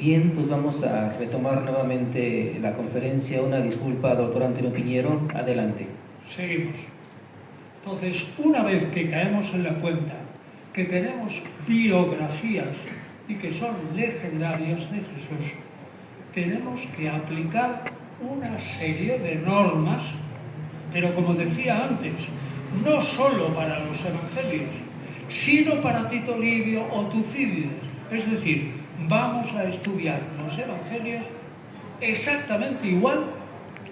Bien, pues vamos a retomar nuevamente la conferencia. Una disculpa, doctor Antonio Piñero. Adelante. Seguimos. Entonces, una vez que caemos en la cuenta que tenemos biografías y que son legendarias de Jesús, tenemos que aplicar una serie de normas, pero como decía antes, no solo para los evangelios, sino para Tito Livio o Tucídides. Es decir, vamos a estudiar los evangelios exactamente igual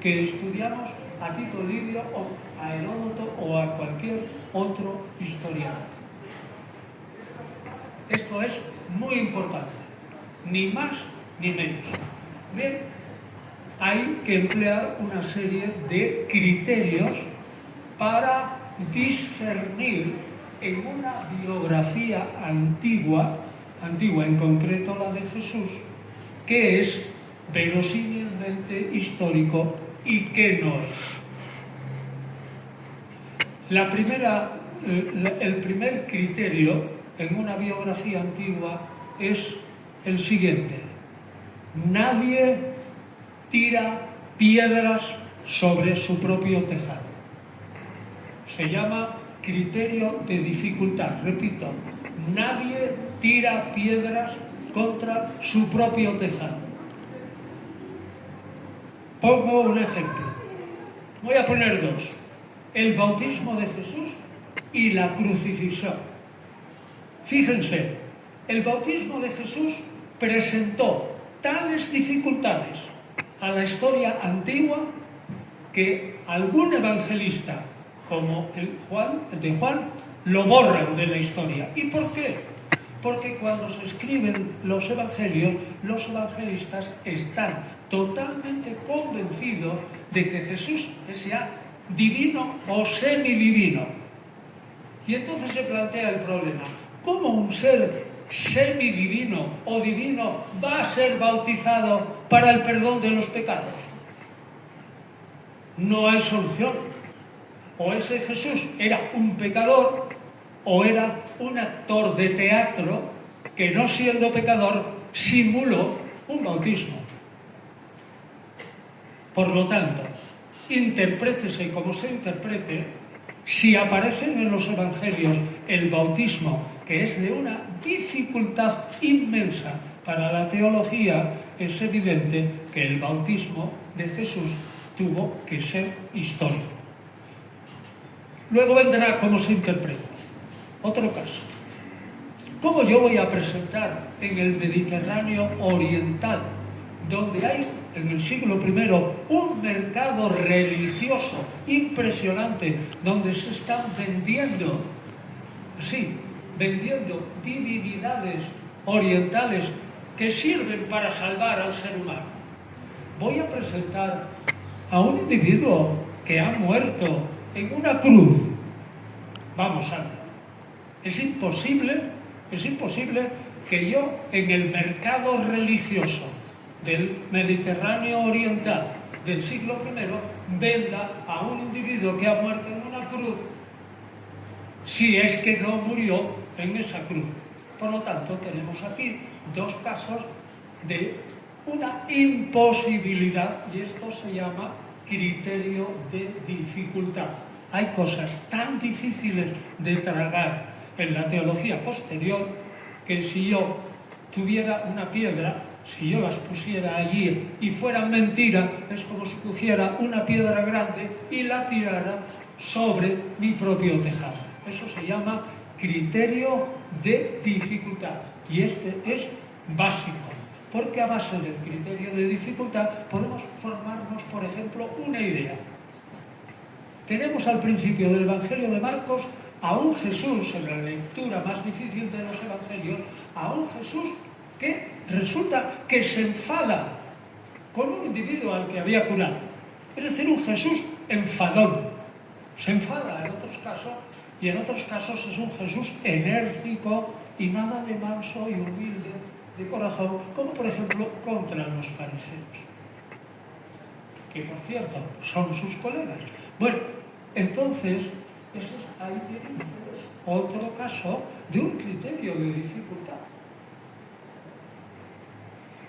que estudiamos a Tito Livio o a Heródoto o a cualquier otro historiador. Esto es muy importante, ni más ni menos. Bien, hay que emplear una serie de criterios para discernir en una biografía antigua, en concreto la de Jesús, qué es verosímilmente histórico y qué no es. El primer criterio en una biografía antigua es el siguiente: nadie tira piedras sobre su propio tejado. Se llama criterio de dificultad. Repito, nadie tira piedras contra su propio tejado. Pongo un ejemplo. Voy a poner dos: el bautismo de Jesús y la crucifixión. Fíjense, el bautismo de Jesús presentó tales dificultades a la historia antigua que algún evangelista, como el de Juan, lo borran de la historia. ¿Y por qué? Porque cuando se escriben los evangelios, los evangelistas están totalmente convencidos de que Jesús sea divino o semidivino. Y entonces se plantea el problema: ¿cómo un ser semidivino o divino va a ser bautizado para el perdón de los pecados? No hay solución. O ese Jesús era un pecador o era un actor de teatro que, no siendo pecador, simuló un bautismo. Por lo tanto, interprétese como se interprete, si aparecen en los evangelios el bautismo, que es de una dificultad inmensa para la teología, es evidente que el bautismo de Jesús tuvo que ser histórico. Luego vendrá cómo se interpreta. Otro caso: ¿cómo yo voy a presentar en el Mediterráneo oriental, donde hay en el siglo I un mercado religioso impresionante, donde se están vendiendo divinidades orientales que sirven para salvar al ser humano? Voy a presentar a un individuo que ha muerto en una cruz. Vamos a ver. Es imposible que yo, en el mercado religioso del Mediterráneo oriental del siglo I, venda a un individuo que ha muerto en una cruz, si es que no murió en esa cruz. Por lo tanto, tenemos aquí dos casos de una imposibilidad, y esto se llama criterio de dificultad. Hay cosas tan difíciles de tragar en la teología posterior que si yo tuviera una piedra, si yo las pusiera allí y fueran mentira, es como si cogiera una piedra grande y la tirara sobre mi propio tejado. Eso se llama criterio de dificultad, y este es básico, porque a base del criterio de dificultad podemos formarnos, por ejemplo, una idea. Tenemos al principio del Evangelio de Marcos a un Jesús, en la lectura más difícil de los Evangelios, a un Jesús que resulta que se enfada con un individuo al que había curado. Es decir, un Jesús enfadón. Se enfada en otros casos, y en otros casos es un Jesús enérgico y nada de manso y humilde de corazón, como por ejemplo contra los fariseos, que por cierto son sus colegas. Bueno, entonces, ahí tienen ustedes otro caso de un criterio de dificultad.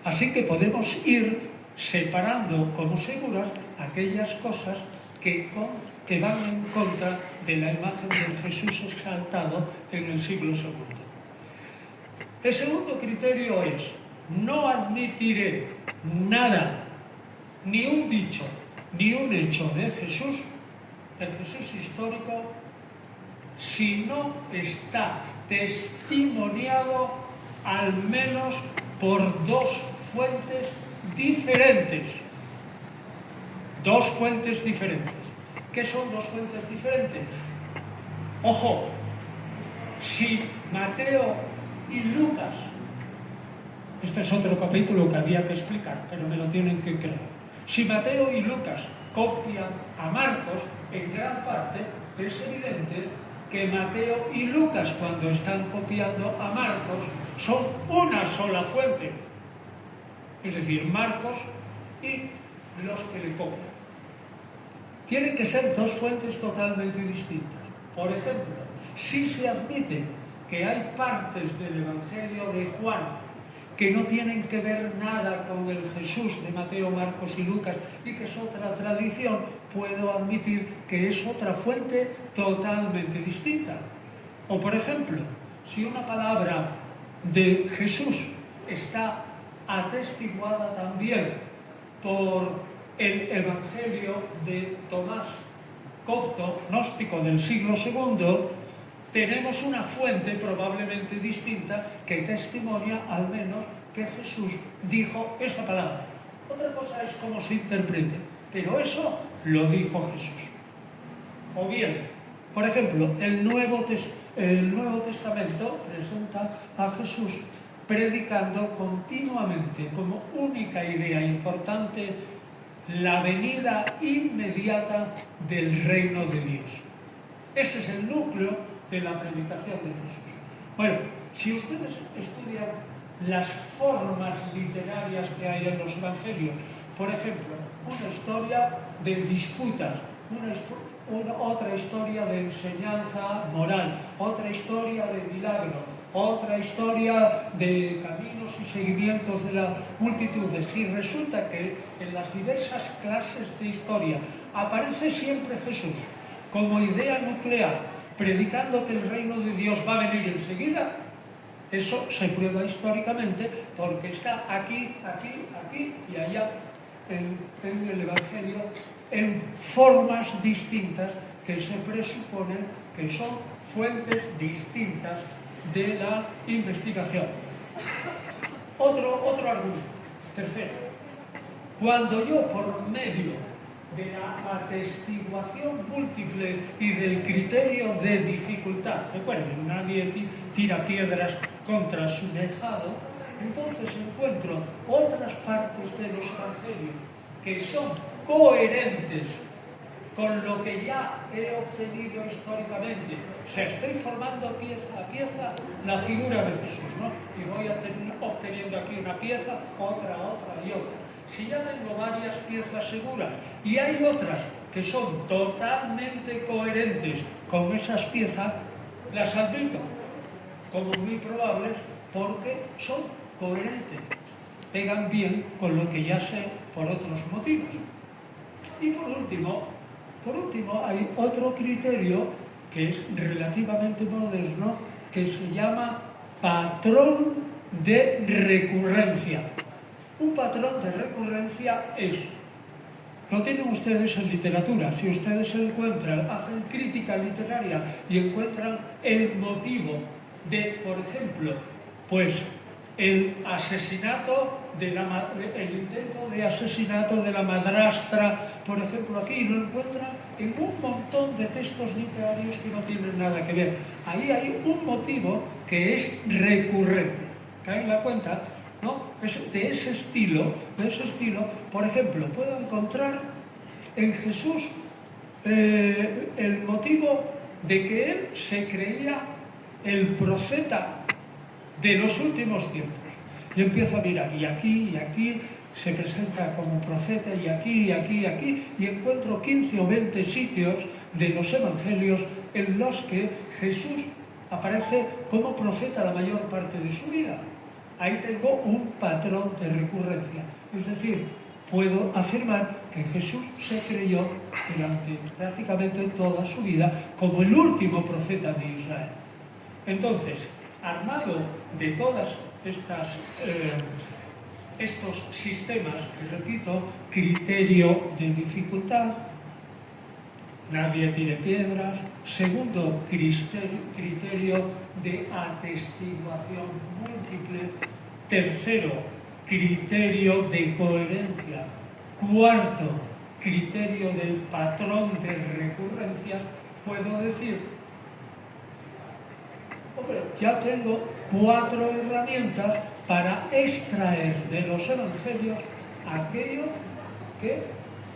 Así que podemos ir separando como seguras aquellas cosas que van en contra de la imagen del Jesús exaltado en el siglo II. El segundo criterio es: no admitiré nada, ni un dicho, ni un hecho de Jesús, del Jesús histórico, si no está testimoniado al menos por dos fuentes diferentes. Dos fuentes diferentes. ¿Qué son dos fuentes diferentes? Ojo, si Mateo y Lucas, este es otro capítulo que había que explicar, pero me lo tienen que creer. Si Mateo y Lucas copian a Marcos, en gran parte es evidente que Mateo y Lucas, cuando están copiando a Marcos, son una sola fuente. Es decir, Marcos y los que le copian. Tienen que ser dos fuentes totalmente distintas. Por ejemplo, si se admite que hay partes del Evangelio de Juan que no tienen que ver nada con el Jesús de Mateo, Marcos y Lucas y que es otra tradición, puedo admitir que es otra fuente totalmente distinta. O por ejemplo, si una palabra de Jesús está atestiguada también por el Evangelio de Tomás, copto, gnóstico del siglo II, tenemos una fuente probablemente distinta que testimonia al menos que Jesús dijo esa palabra. Otra cosa es cómo se interprete, pero eso lo dijo Jesús. O bien, por ejemplo, el Nuevo Testamento presenta a Jesús predicando continuamente como única idea importante la venida inmediata del reino de Dios. Ese es el núcleo de la predicación de Jesús. Bueno, si ustedes estudian las formas literarias que hay en los evangelios, por ejemplo, una historia de disputas, otra historia de enseñanza moral, otra historia de milagro, otra historia de caminos y seguimientos de la multitudes, y resulta que en las diversas clases de historia aparece siempre Jesús como idea nuclear, predicando que el reino de Dios va a venir enseguida, eso se prueba históricamente porque está aquí, aquí, aquí y allá en el Evangelio en formas distintas que se presuponen que son fuentes distintas de la investigación. Otro argumento. Tercero, cuando yo por medio de la atestiguación múltiple y del criterio de dificultad, recuerden, nadie tira piedras contra su tejado, entonces encuentro otras partes de los evangelios que son coherentes con lo que ya he obtenido históricamente. O sea, estoy formando pieza a pieza la figura de Jesús, ¿no? Y voy obteniendo aquí una pieza, otra y otra. Si ya tengo varias piezas seguras y hay otras que son totalmente coherentes con esas piezas, las admito como muy probables porque son coherentes, pegan bien con lo que ya sé por otros motivos. Y por último, hay otro criterio que es relativamente moderno que se llama patrón de recurrencia. Un patrón de recurrencia es, lo tienen ustedes en literatura, si ustedes encuentran, hacen crítica literaria y encuentran el motivo de, por ejemplo, pues el asesinato el intento de asesinato de la madrastra, por ejemplo, aquí lo encuentran en un montón de textos literarios que no tienen nada que ver. Ahí hay un motivo que es recurrente. ¿Caen la cuenta? ¿No? De ese estilo, por ejemplo, puedo encontrar en Jesús el motivo de que él se creía el profeta de los últimos tiempos. Y empiezo a mirar, y aquí se presenta como profeta, y aquí, y encuentro 15 o 20 sitios de los evangelios en los que Jesús aparece como profeta la mayor parte de su vida. ahí tengo un patrón de recurrencia. Es decir, puedo afirmar que Jesús se creyó durante prácticamente toda su vida como el último profeta de Israel. Entonces, armado de todas estos sistemas, que repito, criterio de dificultad, nadie tire piedras. Segundo, criterio de atestiguación múltiple. Tercero, criterio de coherencia. Cuarto, criterio del patrón de recurrencia. Puedo decir, hombre, ya tengo 4 herramientas para extraer de los evangelios aquello que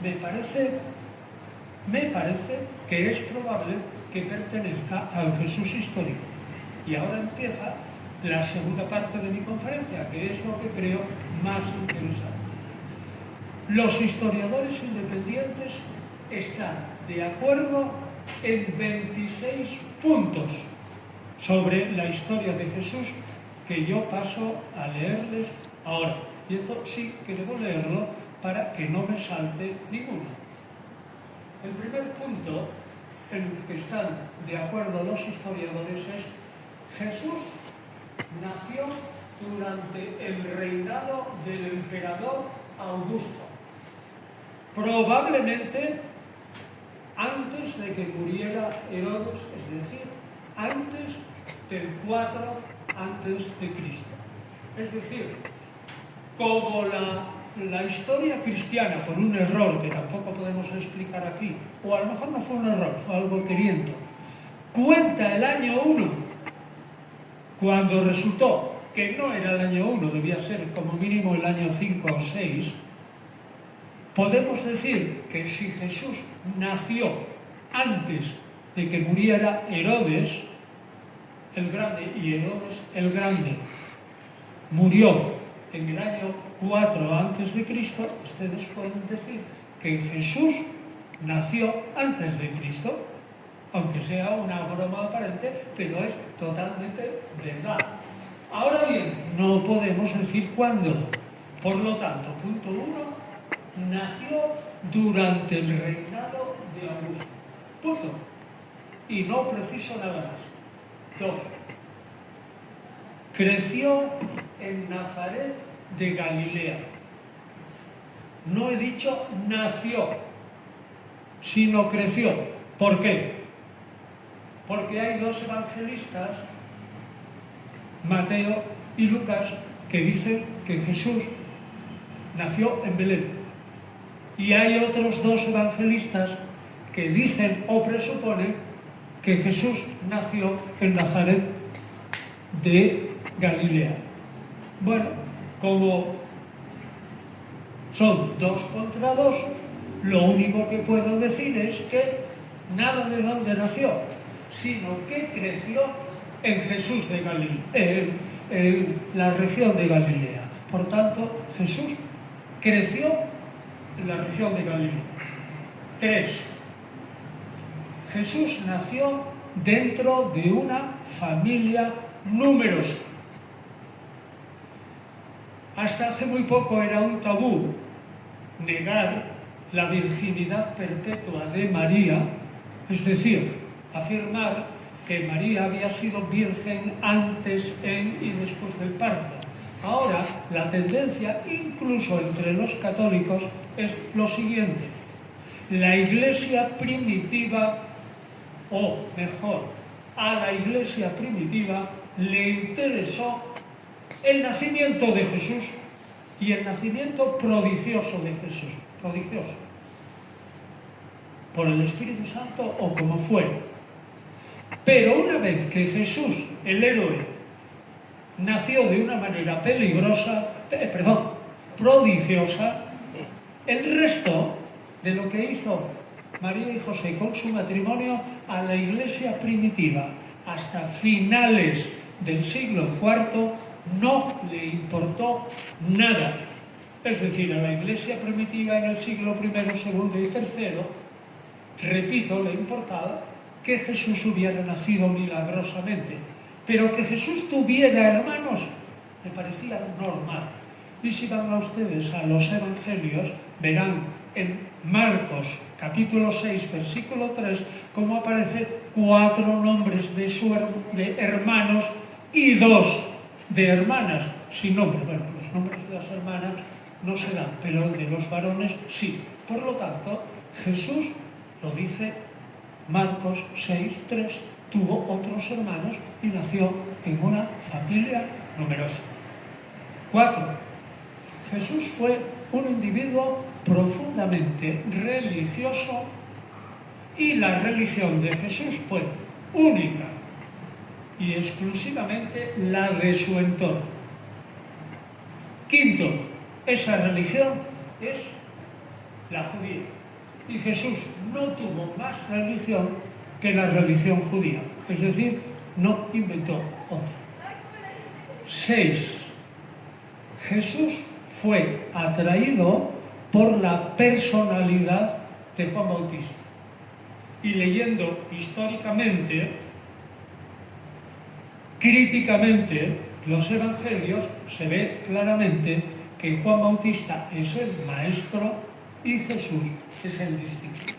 me parece que es probable que pertenezca al Jesús histórico. Y ahora empieza la segunda parte de mi conferencia, que es lo que creo más interesante. Los historiadores independientes están de acuerdo en 26 puntos sobre la historia de Jesús, que yo paso a leerles ahora. Y esto sí que debo leerlo para que no me salte ninguno. El primer punto en el que están de acuerdo los historiadores es: Jesús nació durante el reinado del emperador Augusto, probablemente antes de que muriera Herodes, es decir, antes del 4 antes de Cristo. Es decir, como la historia cristiana, por un error que tampoco podemos explicar aquí, o a lo mejor no fue un error, fue algo queriendo, cuenta el año 1, cuando resultó que no era el año 1, debía ser como mínimo el año 5 o 6, podemos decir que si Jesús nació antes de que muriera Herodes el Grande, y Herodes el Grande murió en el año 4 antes de Cristo, ustedes pueden decir que Jesús nació antes de Cristo, aunque sea una broma aparente, pero es totalmente verdad. Ahora bien, no podemos decir cuándo. Por lo tanto, punto 1, nació durante el reinado de Augusto. Punto. Y no preciso nada más. 2. Creció en Nazaret de Galilea. No he dicho nació, sino creció. ¿Por qué? Porque hay 2 evangelistas, Mateo y Lucas, que dicen que Jesús nació en Belén. Y hay otros 2 evangelistas que dicen o presuponen que Jesús nació en Nazaret de Galilea. Bueno, como son 2 contra 2, lo único que puedo decir es que nada de dónde nació, sino que creció en Jesús de Galilea, en la región de Galilea. Por tanto, Jesús creció en la región de Galilea. 3. Jesús nació dentro de una familia numerosa. Hasta hace muy poco era un tabú negar la virginidad perpetua de María, es decir, afirmar que María había sido virgen antes, en y después del parto. Ahora, la tendencia, incluso entre los católicos, es lo siguiente. La Iglesia primitiva, o mejor, a la Iglesia primitiva le interesó el nacimiento de Jesús y el nacimiento prodigioso de Jesús. Prodigioso. Por el Espíritu Santo o como fuera. Pero una vez que Jesús, el héroe, nació de una manera prodigiosa, el resto de lo que hizo María y José con su matrimonio a la Iglesia primitiva hasta finales del siglo IV no le importó nada. Es decir, a la Iglesia primitiva en el siglo I, II y III, repito, le importaba que Jesús hubiera nacido milagrosamente. Pero que Jesús tuviera hermanos, me parecía normal. Y si van a ustedes a los evangelios, verán en Marcos capítulo 6, versículo 3, cómo aparecen 4 nombres de hermanos y 2 de hermanas, sin nombre. Bueno, los nombres de las hermanas no se dan, pero el de los varones sí. Por lo tanto, Jesús, lo dice Marcos 6, 3, tuvo otros hermanos y nació en una familia numerosa. 4. Jesús fue un individuo profundamente religioso y la religión de Jesús fue única y exclusivamente la de su entorno. 5. Esa religión es la judía y Jesús no tuvo más religión que la religión judía, es decir, no inventó otra. 6. Jesús fue atraído por la personalidad de Juan Bautista. Y leyendo históricamente, críticamente, los evangelios, se ve claramente que Juan Bautista es el maestro y Jesús es el discípulo.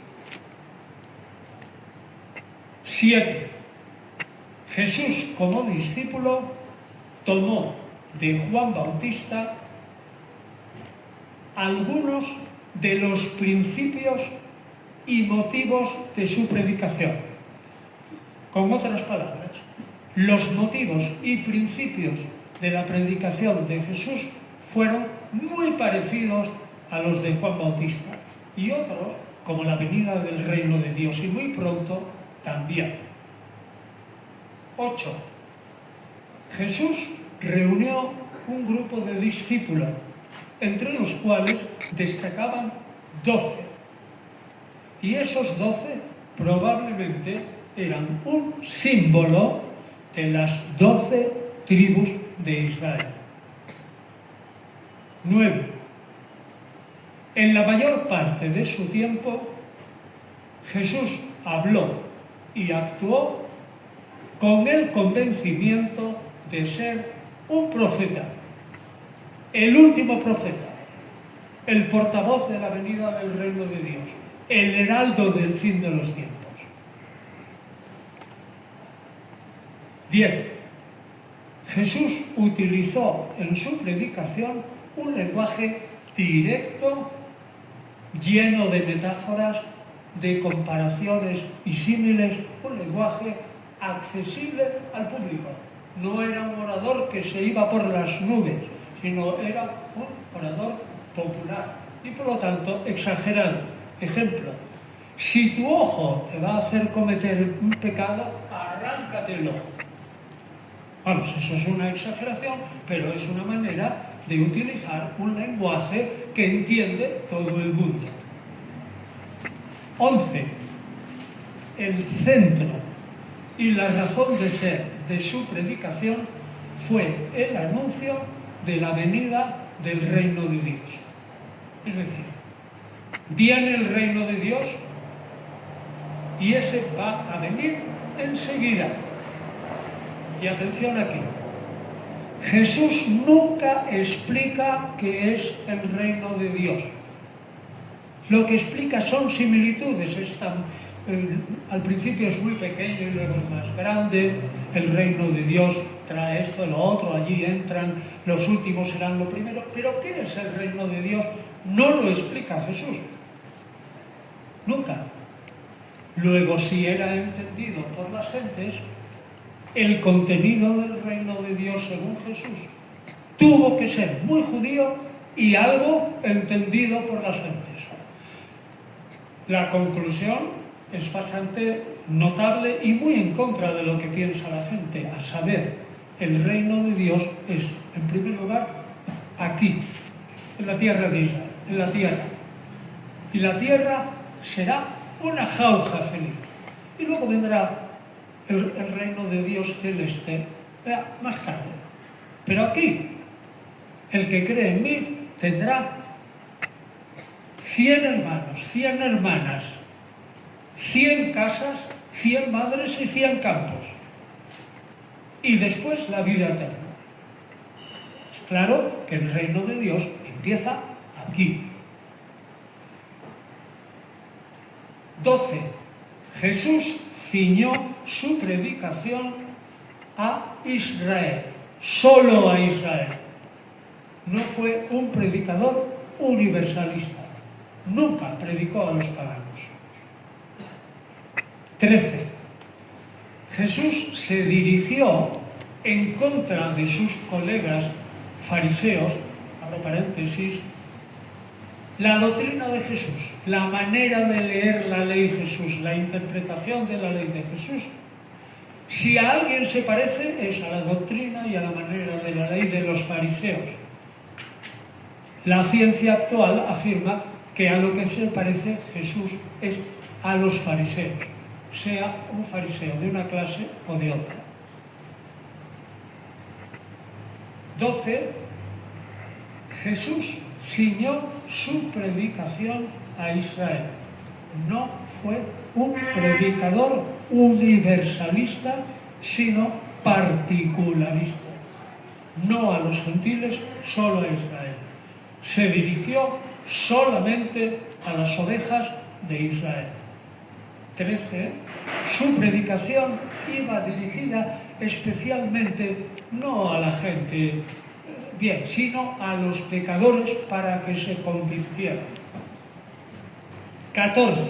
7. Jesús, como discípulo, tomó de Juan Bautista algunos de los principios y motivos de su predicación. Con otras palabras, los motivos y principios de la predicación de Jesús fueron muy parecidos a los de Juan Bautista y otros, como la venida del reino de Dios, y muy pronto también. 8. Jesús reunió un grupo de discípulos, entre los cuales destacaban 12. Y esos 12 probablemente eran un símbolo de las 12 tribus de Israel. 9. En la mayor parte de su tiempo, Jesús habló y actuó con el convencimiento de ser un profeta, el último profeta, el portavoz de la venida del reino de Dios, el heraldo del fin de los tiempos. 10. Jesús utilizó en su predicación un lenguaje directo, lleno de metáforas, de comparaciones y símiles, un lenguaje accesible al público. No era un orador que se iba por las nubes, sino era un orador popular y por lo tanto exagerado. Ejemplo, si tu ojo te va a hacer cometer un pecado, arráncate el ojo. Vamos, eso es una exageración, pero es una manera de utilizar un lenguaje que entiende todo el mundo. 11. El centro y la razón de ser de su predicación fue el anuncio de la venida del reino de Dios. Es decir, viene el reino de Dios y ese va a venir enseguida. Y atención aquí, Jesús nunca explica qué es el reino de Dios. Lo que explica son similitudes. Al principio es muy pequeño y luego es más grande. El reino de Dios trae esto, lo otro, allí entran, los últimos serán lo primero. Pero ¿qué es el reino de Dios? No lo explica Jesús. Nunca. Luego, si era entendido por las gentes, el contenido del reino de Dios según Jesús tuvo que ser muy judío y algo entendido por las gentes. La conclusión es bastante notable y muy en contra de lo que piensa la gente, a saber, el reino de Dios es, en primer lugar, aquí, en la tierra de Israel, en la tierra. Y la tierra será una jauja feliz. Y luego vendrá el reino de Dios celeste más tarde. Pero aquí, el que cree en mí tendrá 100 hermanos, 100 hermanas, 100 casas, 100 madres y 100 campos. Y después la vida eterna. claro que el reino de Dios empieza aquí. 12. Jesús ciñó su predicación a Israel, solo a Israel. No fue un predicador universalista. Nunca predicó a los paganos. 13. Jesús se dirigió en contra de sus colegas fariseos, abro paréntesis, la doctrina de Jesús, la manera de leer la ley de Jesús, la interpretación de la ley de Jesús. Si a alguien se parece, es a la doctrina y a la manera de la ley de los fariseos. La ciencia actual afirma que a lo que se parece Jesús es a los fariseos, sea un fariseo de una clase o de otra. 12. Jesús ciñó su predicación a Israel. No fue un predicador universalista, sino particularista. No a los gentiles, solo a Israel. Se dirigió solamente a las ovejas de Israel. 13. Su predicación iba dirigida especialmente no a la gente bien, sino a los pecadores para que se convirtieran. 14.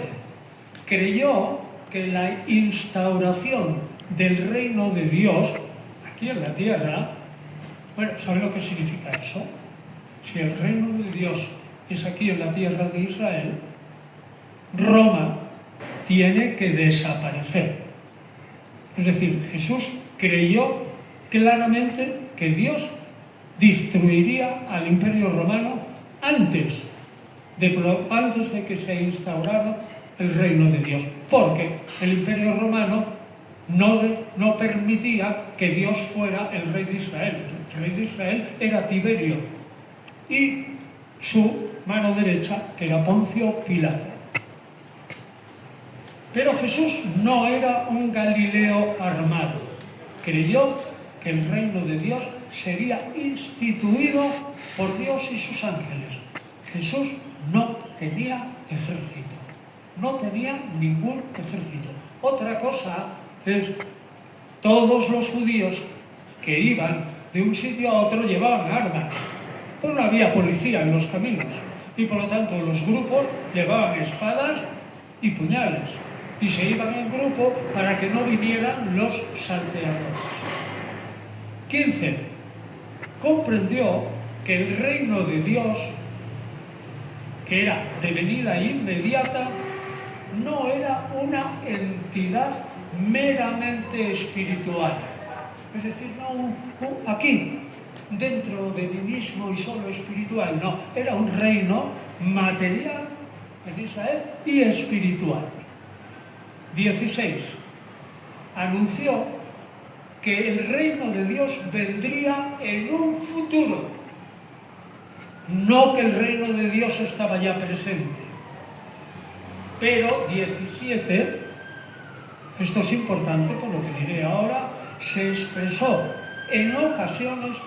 Creyó que la instauración del reino de Dios aquí en la tierra, bueno, ¿saben lo que significa eso? Si el reino de Dios es aquí en la tierra de Israel, Roma tiene que desaparecer. Es decir, Jesús creyó claramente que Dios destruiría al Imperio Romano antes de que se instaurara el reino de Dios, porque el Imperio Romano no permitía que Dios fuera el rey de Israel. El rey de Israel era Tiberio y su mano derecha era Poncio Pilato. Pero Jesús no era un Galileo armado. Creyó que el reino de Dios sería instituido por Dios y sus ángeles. Jesús no tenía ejército. No tenía ningún ejército. Otra cosa es, todos los judíos que iban de un sitio a otro llevaban armas. Pero no había policía en los caminos. Y por lo tanto los grupos llevaban espadas y puñales. Y se iban en grupo para que no vinieran los salteadores. 15. Comprendió que el reino de Dios, que era de venida inmediata, no era una entidad meramente espiritual. Es decir, no aquí, dentro de mí mismo y solo espiritual, no. Era un reino material en Israel y espiritual. 16. Anunció que el reino de Dios vendría en un futuro, no que el reino de Dios estaba ya presente. Pero 17, esto es importante por lo que diré ahora, se expresó en ocasiones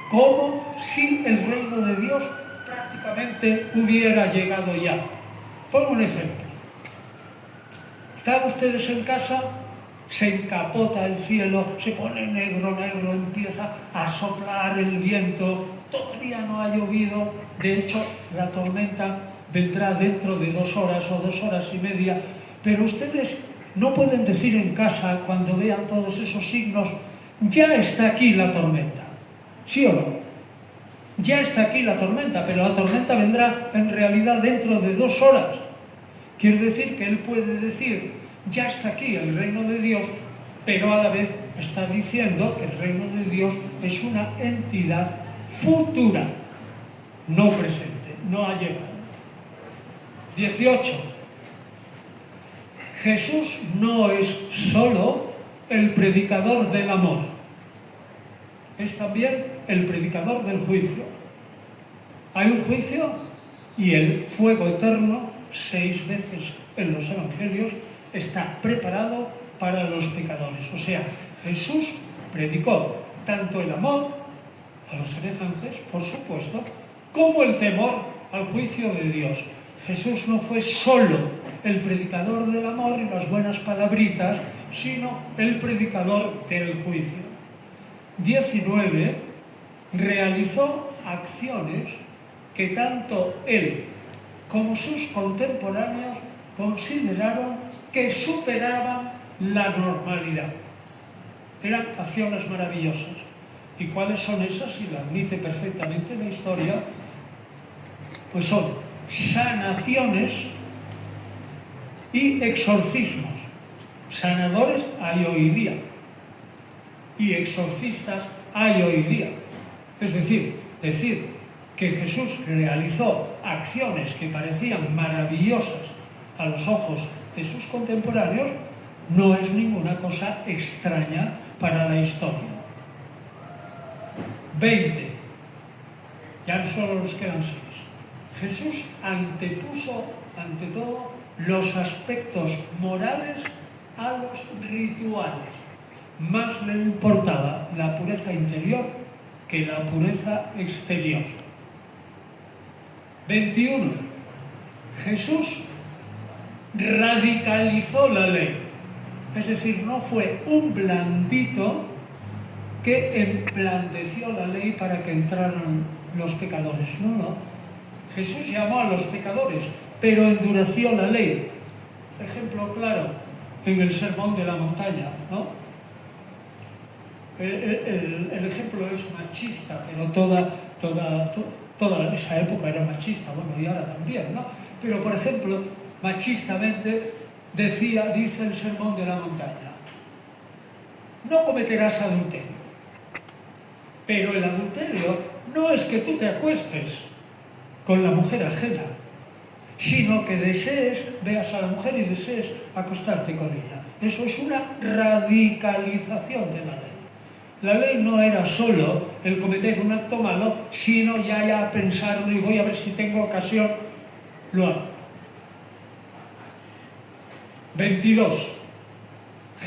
como si el reino de Dios prácticamente hubiera llegado ya. Pongo un ejemplo. Están ustedes en casa, se encapota el cielo, se pone negro, empieza a soplar el viento, todavía no ha llovido, de hecho la tormenta vendrá dentro de 2 horas o 2 horas y media, pero ustedes no pueden decir en casa, cuando vean todos esos signos, ya está aquí la tormenta, ¿sí o no? Ya está aquí la tormenta, pero la tormenta vendrá en realidad dentro de 2 horas. Quiere decir que él puede decir, ya está aquí el reino de Dios, pero a la vez está diciendo que el reino de Dios es una entidad futura, no presente, no ha llegado. 18. Jesús no es solo el predicador del amor, es también el predicador del juicio. Hay un juicio y el fuego eterno, 6 veces en los evangelios, está preparado para los pecadores. O sea, Jesús predicó tanto el amor, A los semejantes, por supuesto, como el temor al juicio de Dios. Jesús no fue solo el predicador del amor y las buenas palabritas, sino el predicador del juicio. 19. Realizó acciones que tanto él como sus contemporáneos consideraron que superaban la normalidad. Eran acciones maravillosas. ¿Y cuáles son esas? Y la admite perfectamente la historia. Pues son sanaciones y exorcismos. Sanadores hay hoy día y exorcistas hay hoy día. Es decir que Jesús realizó acciones que parecían maravillosas a los ojos de sus contemporáneos no es ninguna cosa extraña para la historia. 20. Ya solo nos quedan 6. Jesús antepuso, ante todo, los aspectos morales a los rituales. Más le importaba la pureza interior que la pureza exterior. 21. Jesús radicalizó la ley. Es decir, no fue un blandito que emblandeció la ley para que entraran los pecadores. No. Jesús llamó a los pecadores, pero endureció la ley. Ejemplo claro, en el Sermón de la Montaña, ¿no? El ejemplo es machista, pero toda esa época era machista, bueno, y ahora también, ¿no? Pero, por ejemplo, machistamente dice el Sermón de la Montaña: no cometerás adulterio. Pero el adulterio no es que tú te acuestes con la mujer ajena, sino que veas a la mujer y desees acostarte con ella. Eso es una radicalización de la ley. La ley no era solo el cometer un acto malo, sino ya pensarlo y voy a ver si tengo ocasión, lo hago. 22.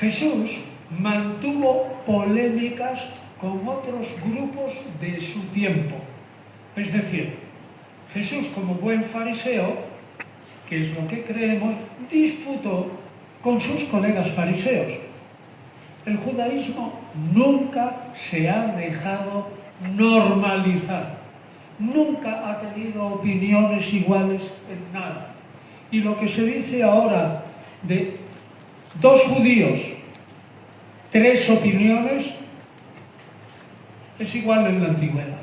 Jesús mantuvo polémicas con otros grupos de su tiempo. Es decir, Jesús, como buen fariseo, que es lo que creemos, disputó con sus colegas fariseos. El judaísmo nunca se ha dejado normalizar, nunca ha tenido opiniones iguales en nada. Y lo que se dice ahora de 2 judíos, 3 opiniones, es igual en la antigüedad.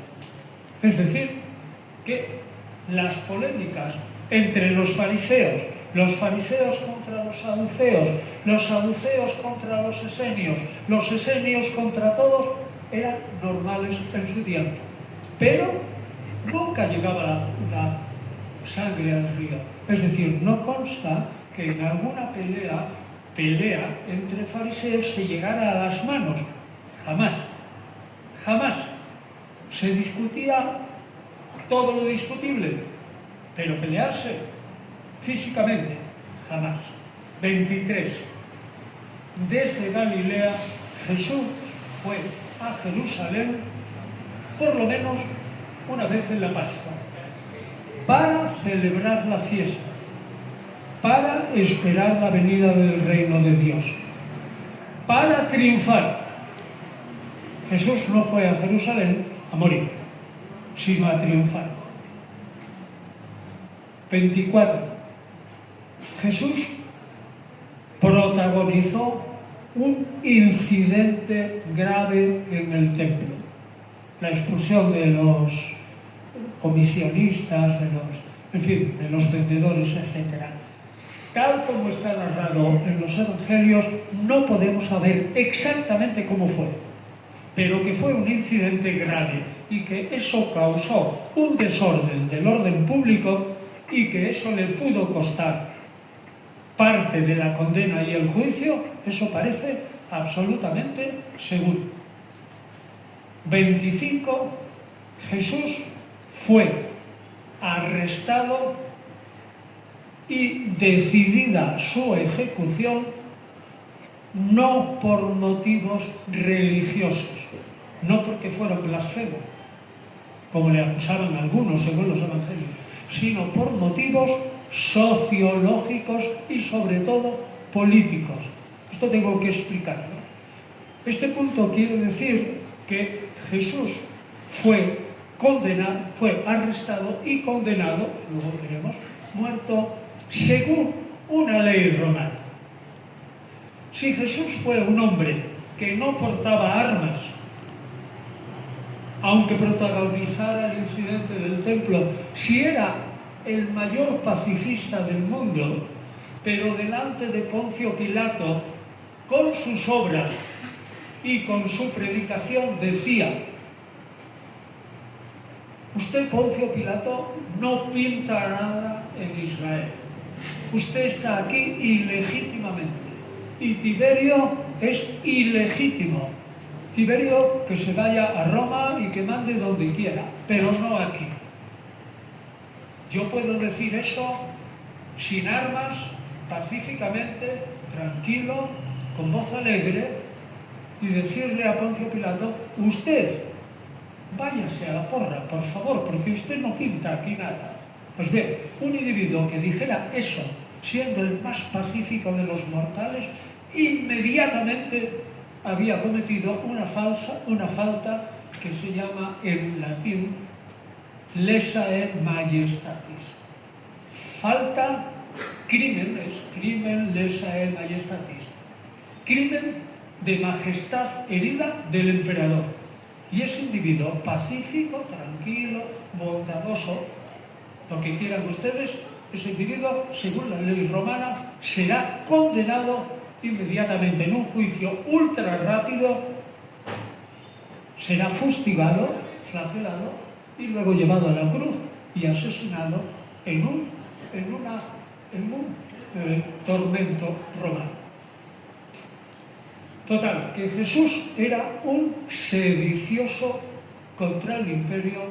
Es decir, que las polémicas entre los fariseos contra los saduceos contra los esenios contra todos, eran normales en su tiempo. Pero nunca llegaba la sangre al río. Es decir, no consta que en alguna pelea entre fariseos se llegara a las manos. Jamás. Se discutía todo lo discutible, pero pelearse físicamente, jamás. 23. Desde Galilea, Jesús fue a Jerusalén por lo menos una vez en la Pascua, para celebrar la fiesta, para esperar la venida del reino de Dios, para triunfar. Jesús no fue a Jerusalén a morir, sino a triunfar. 24. Jesús protagonizó un incidente grave en el templo: la expulsión de los comisionistas, de los vendedores, etc. Tal como está narrado en los evangelios, no podemos saber exactamente cómo fue, pero que fue un incidente grave y que eso causó un desorden del orden público y que eso le pudo costar parte de la condena y el juicio. Eso parece absolutamente seguro. 25. Jesús fue arrestado y decidida su ejecución no por motivos religiosos, no porque fuera blasfemo, como le acusaban algunos según los evangelios, sino por motivos sociológicos y sobre todo políticos. Esto tengo que explicarlo. Este punto quiere decir que Jesús fue arrestado y condenado, luego veremos, muerto según una ley romana. Si Jesús fue un hombre que no portaba armas, aunque protagonizara el incidente del templo, si era el mayor pacifista del mundo, pero delante de Poncio Pilato, con sus obras y con su predicación decía: usted, Poncio Pilato, no pinta nada en Israel. Usted está aquí ilegítimamente. Y Tiberio es ilegítimo. Tiberio que se vaya a Roma y que mande donde quiera, pero no aquí. Yo puedo decir eso sin armas, pacíficamente, tranquilo, con voz alegre, y decirle a Poncio Pilato: usted, váyase a la porra, por favor, porque usted no pinta aquí nada. Pues bien, un individuo que dijera eso, siendo el más pacífico de los mortales, inmediatamente había cometido una falta que se llama en latín lesae majestatis. Falta, crimen, es crimen lesae majestatis. Crimen de majestad herida del emperador. Y ese individuo pacífico, tranquilo, bondadoso, lo que quieran ustedes, ese individuo, según la ley romana, será condenado inmediatamente en un juicio ultra rápido, será fustigado, flagelado y luego llevado a la cruz y asesinado en un tormento romano. Total, que Jesús era un sedicioso contra el imperio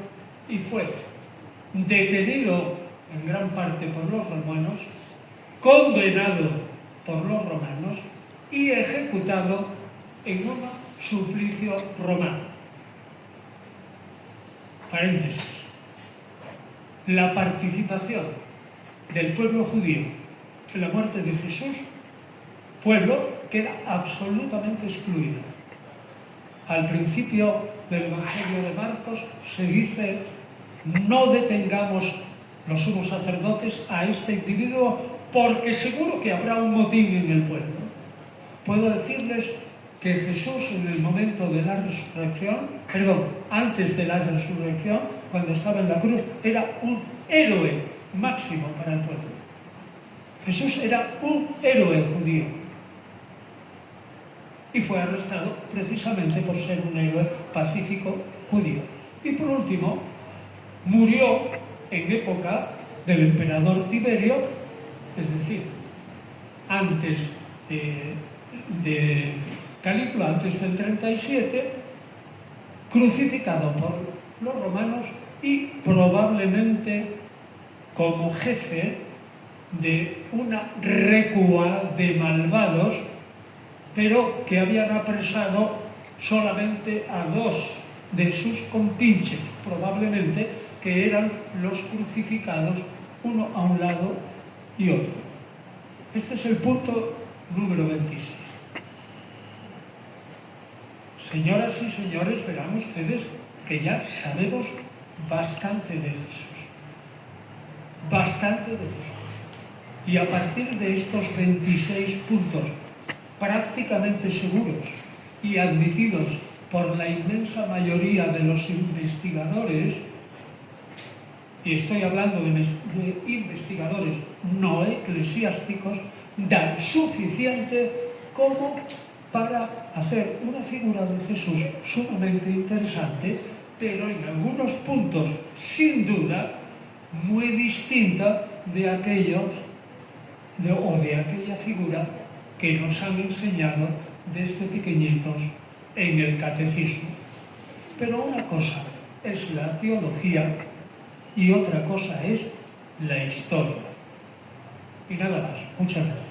y fue detenido en gran parte por los romanos, condenado por los romanos y ejecutado en un suplicio romano. Paréntesis. La participación del pueblo judío en la muerte de Jesús, pueblo queda absolutamente excluido. Al principio del Evangelio de Marcos se dice: no detengamos los sumos sacerdotes a este individuo porque seguro que habrá un motín en el pueblo. Puedo decirles que Jesús, en el momento de la resurrección, antes de la resurrección, cuando estaba en la cruz, era un héroe máximo para el pueblo. Jesús era un héroe judío y fue arrestado precisamente por ser un héroe pacífico judío. Y por último, murió en época del emperador Tiberio, es decir, antes de Calígula, antes del 37, crucificado por los romanos y probablemente como jefe de una recua de malvados, pero que habían apresado solamente a 2 de sus compinches, probablemente, que eran los crucificados, uno a un lado y otro. Este es el punto número 26. Señoras y señores, verán ustedes que ya sabemos bastante de Jesús. Bastante de Jesús. Y a partir de estos 26 puntos prácticamente seguros y admitidos por la inmensa mayoría de los investigadores, y estoy hablando de investigadores no eclesiásticos, dan suficiente como para hacer una figura de Jesús sumamente interesante, pero en algunos puntos, sin duda, muy distinta de aquella figura que nos han enseñado desde pequeñitos en el catecismo. Pero una cosa es la teología y otra cosa es la historia. Y nada más. Muchas gracias.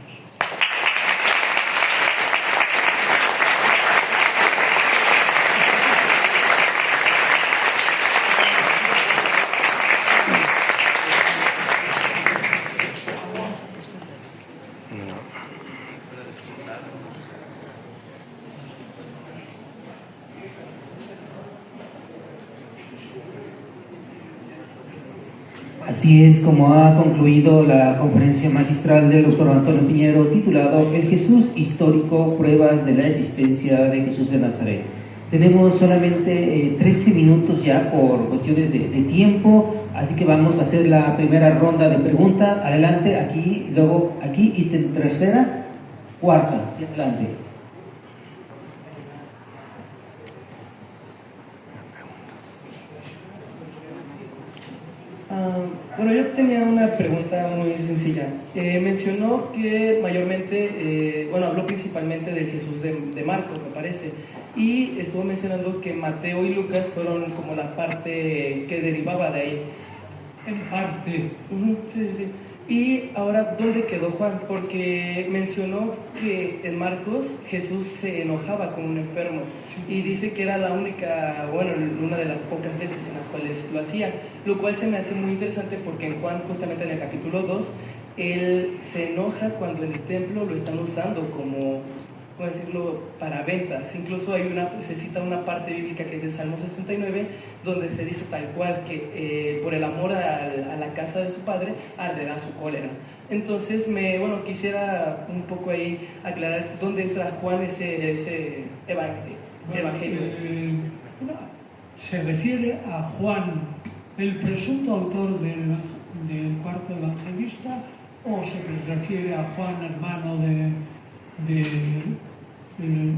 Así es como ha concluido la conferencia magistral del doctor Antonio Piñero titulado El Jesús histórico, pruebas de la existencia de Jesús de Nazaret. Tenemos solamente 13 minutos ya por cuestiones de tiempo, así que vamos a hacer la primera ronda de preguntas. Adelante, aquí, luego aquí y tercera, cuarta, y adelante. Bueno, yo tenía una pregunta muy sencilla. Mencionó que mayormente, habló principalmente del Jesús de Marcos, me parece, y estuvo mencionando que Mateo y Lucas fueron como la parte que derivaba de ahí. En parte. Sí, sí. Y ahora, ¿dónde quedó Juan? Porque mencionó que en Marcos Jesús se enojaba con un enfermo y dice que era la única, una de las pocas veces en las cuales lo hacía, lo cual se me hace muy interesante porque en Juan, justamente en el capítulo 2, él se enoja cuando en el templo lo están usando como, ¿cómo decirlo?, para ventas. Incluso se cita una parte bíblica que es de Salmo 69, donde se dice tal cual que por el amor a la casa de su padre arderá su cólera. Entonces, quisiera un poco ahí aclarar dónde entra Juan ese evangelio. Se refiere a Juan, el presunto autor del cuarto evangelista, o se refiere a Juan, hermano del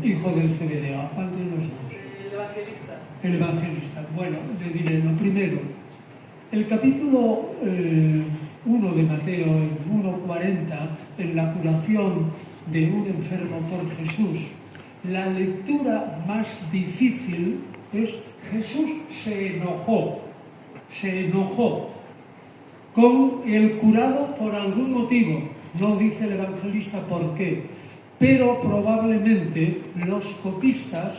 hijo del Zebedeo. ¿A cuál de los dos? El evangelista. El evangelista. Bueno, le diré lo primero. El capítulo 1 de Mateo, en 1:40, en la curación de un enfermo por Jesús, la lectura más difícil es Jesús se enojó con el curado por algún motivo. No dice el evangelista por qué, pero probablemente los copistas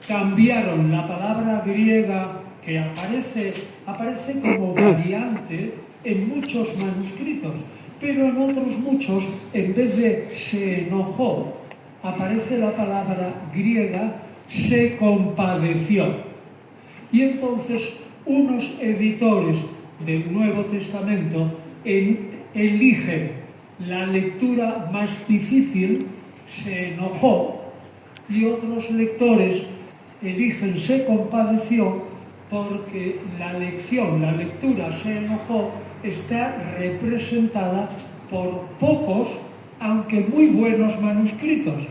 cambiaron la palabra griega que aparece como variante en muchos manuscritos, pero en otros muchos, en vez de se enojó, aparece la palabra griega se compadeció. Y entonces unos editores del Nuevo Testamento eligen la lectura más difícil, se enojó, y otros lectores eligen se compadeció porque la lectura se enojó está representada por pocos, aunque muy buenos manuscritos,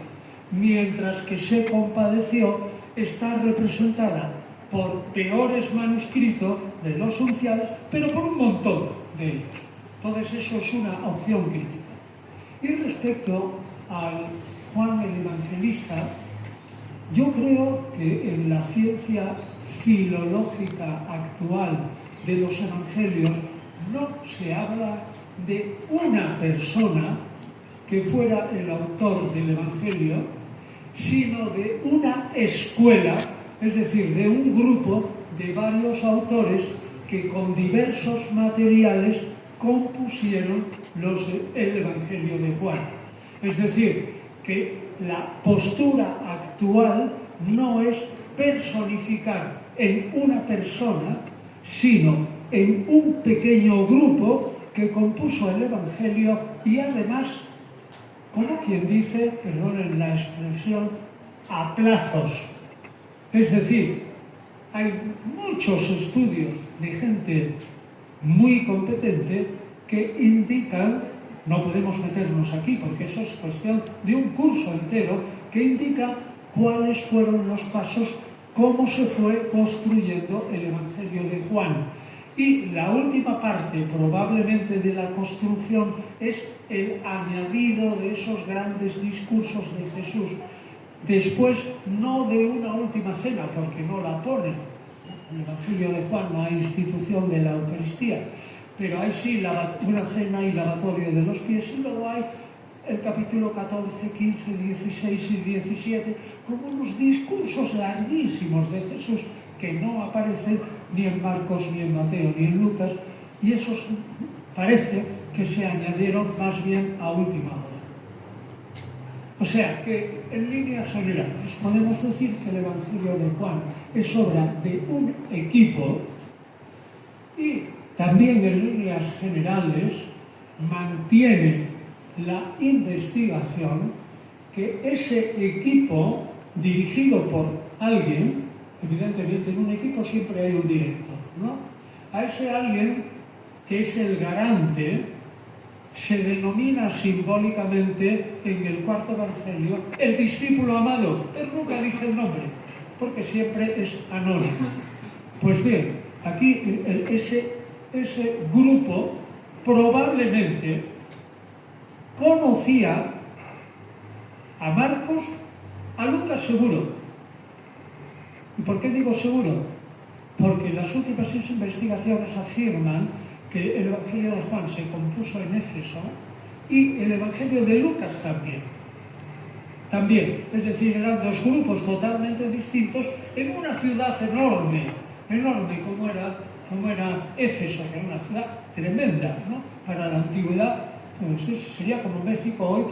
mientras que se compadeció está representada por peores manuscritos de los unciales, pero por un montón de ellos. Entonces eso es una opción crítica. Y respecto al Juan el Evangelista, yo creo que en la ciencia filológica actual de los evangelios no se habla de una persona que fuera el autor del evangelio, sino de una escuela, es decir, de un grupo de varios autores que con diversos materiales compusieron el evangelio de Juan. Es decir, que la postura actual no es personificar en una persona, sino en un pequeño grupo que compuso el Evangelio y además, como quien dice, perdonen la expresión, a plazos. Es decir, hay muchos estudios de gente muy competente que indican, no podemos meternos aquí porque eso es cuestión de un curso entero, que indica cuáles fueron los pasos, cómo se fue construyendo el Evangelio de Juan. Y la última parte, probablemente, de la construcción es el añadido de esos grandes discursos de Jesús. Después, no de una última cena, porque no la ponen. En el Evangelio de Juan no hay institución de la Eucaristía, pero hay sí una cena y lavatorio de los pies, y luego hay el capítulo 14, 15, 16 y 17, como unos discursos larguísimos de Jesús que no aparecen ni en Marcos, ni en Mateo, ni en Lucas, y esos parece que se añadieron más bien a última hora. O sea que, en líneas generales, podemos decir que el Evangelio de Juan es obra de un equipo también en líneas generales mantiene la investigación que ese equipo dirigido por alguien, evidentemente en un equipo siempre hay un director, ¿no? A ese alguien que es el garante se denomina simbólicamente en el cuarto evangelio el discípulo amado, pero nunca dice el nombre, porque siempre es anónimo. Pues bien, aquí ese grupo probablemente conocía a Marcos, a Lucas seguro. ¿Y por qué digo seguro? Porque las últimas investigaciones afirman que el Evangelio de Juan se compuso en Éfeso y el Evangelio de Lucas también. Es decir, eran dos grupos totalmente distintos en una ciudad enorme como era Éfeso, que era una ciudad tremenda, ¿no? Para la antigüedad, pues sería como México hoy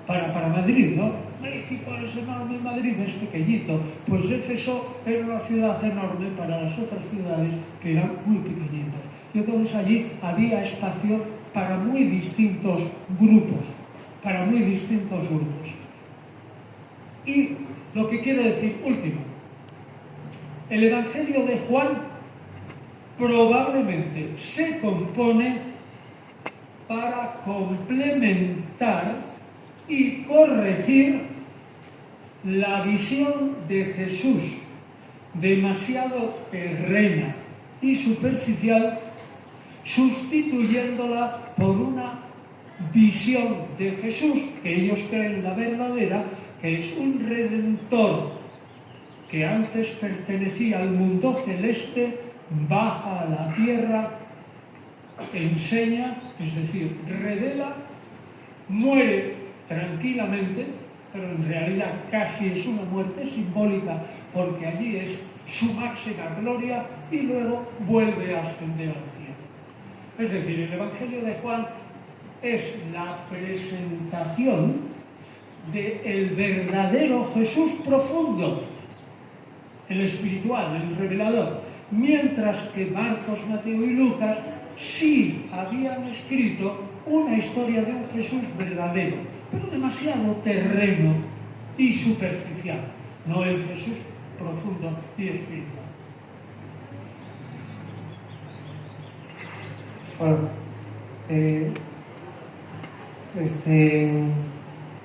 para Madrid, ¿no? México es enorme, Madrid es pequeñito. Pues Éfeso era una ciudad enorme para las otras ciudades que eran muy pequeñitas. Y entonces allí había espacio para muy distintos grupos, Y lo que quiero decir, último, el Evangelio de Juan probablemente se compone para complementar y corregir la visión de Jesús, demasiado terrena y superficial, sustituyéndola por una visión de Jesús, que ellos creen la verdadera, que es un redentor que antes pertenecía al mundo celeste, baja a la tierra, enseña, es decir, revela, muere tranquilamente, pero en realidad casi es una muerte simbólica, porque allí es su máxima gloria y luego vuelve a ascender al cielo. Es decir, el Evangelio de Juan es la presentación del verdadero Jesús profundo, el espiritual, el revelador, mientras que Marcos, Mateo y Lucas sí habían escrito una historia de un Jesús verdadero, pero demasiado terreno y superficial, no el Jesús profundo y espiritual. Bueno,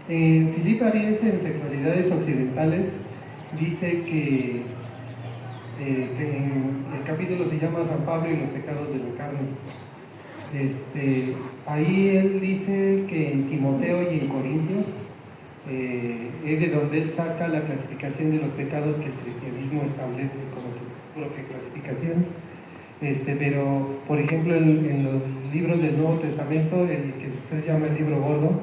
Philippe Ariès en Sexualidades Occidentales dice que el capítulo se llama San Pablo y los pecados de la carne. Ahí él dice que en Timoteo y en Corintios es de donde él saca la clasificación de los pecados que el cristianismo establece como su propia clasificación. Pero, por ejemplo, en los libros del Nuevo Testamento, el que usted llama el libro gordo,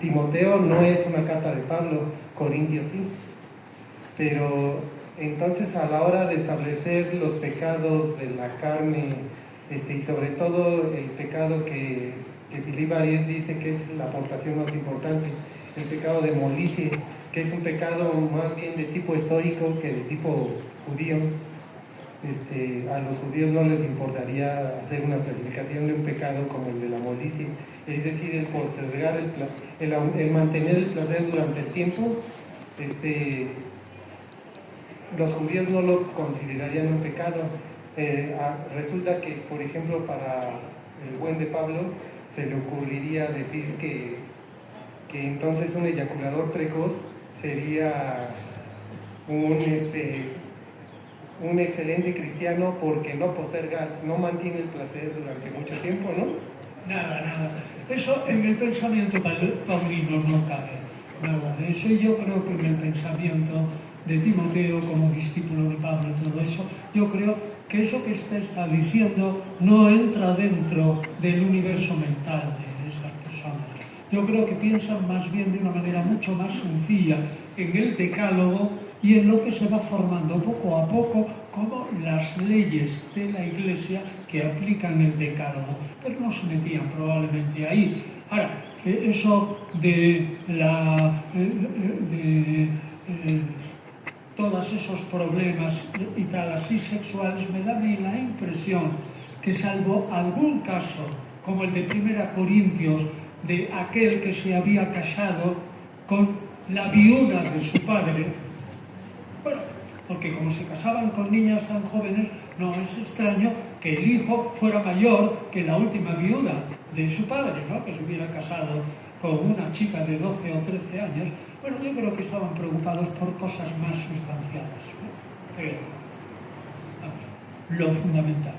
Timoteo no es una carta de Pablo, Corintios sí. Pero entonces a la hora de establecer los pecados de la carne, y sobre todo el pecado que Philippe Ariès dice que es la aportación más importante, el pecado de molicie, que es un pecado más bien de tipo histórico que de tipo judío. A los judíos no les importaría hacer una clasificación de un pecado como el de la molicie, es decir, el postergar el mantener el placer durante el tiempo. Los judíos no lo considerarían un pecado. Resulta que, por ejemplo, para el buen de Pablo se le ocurriría decir que entonces un eyaculador precoz sería un excelente cristiano porque no posterga, no mantiene el placer durante mucho tiempo, ¿no? Nada. Eso en el pensamiento paulino no cabe. Nada de eso. Y yo creo que en el pensamiento de Timoteo como discípulo de Pablo y todo eso, yo creo que eso que usted está diciendo no entra dentro del universo mental de esas personas. Yo creo que piensan más bien de una manera mucho más sencilla en el decálogo y en lo que se va formando poco a poco como las leyes de la Iglesia que aplican el decálogo, pero no se metían probablemente ahí. Ahora, eso de todos esos problemas y tal así sexuales, me da a mí la impresión que salvo algún caso, como el de 1 Corintios, de aquel que se había casado con la viuda de su padre, bueno, porque como se casaban con niñas tan jóvenes, no es extraño que el hijo fuera mayor que la última viuda de su padre, ¿no? Que se hubiera casado con una chica de 12 o 13 años. Bueno, yo creo que estaban preocupados por cosas más sustanciales, ¿no? Pero, vamos, lo fundamental.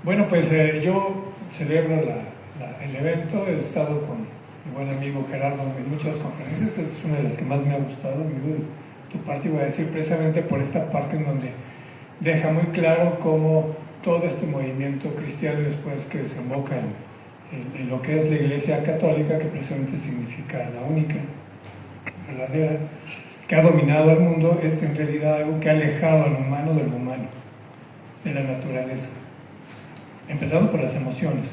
Bueno, pues yo celebro el evento, he estado con mi buen amigo Gerardo en muchas conferencias, es una de las que más me ha gustado, amigo, de tu parte, y voy a decir precisamente por esta parte en donde deja muy claro cómo todo este movimiento cristiano, después que desemboca en lo que es la Iglesia Católica, que precisamente significa la única, verdadera, que ha dominado al mundo, es en realidad algo que ha alejado al humano del humano, de la naturaleza. Empezando por las emociones,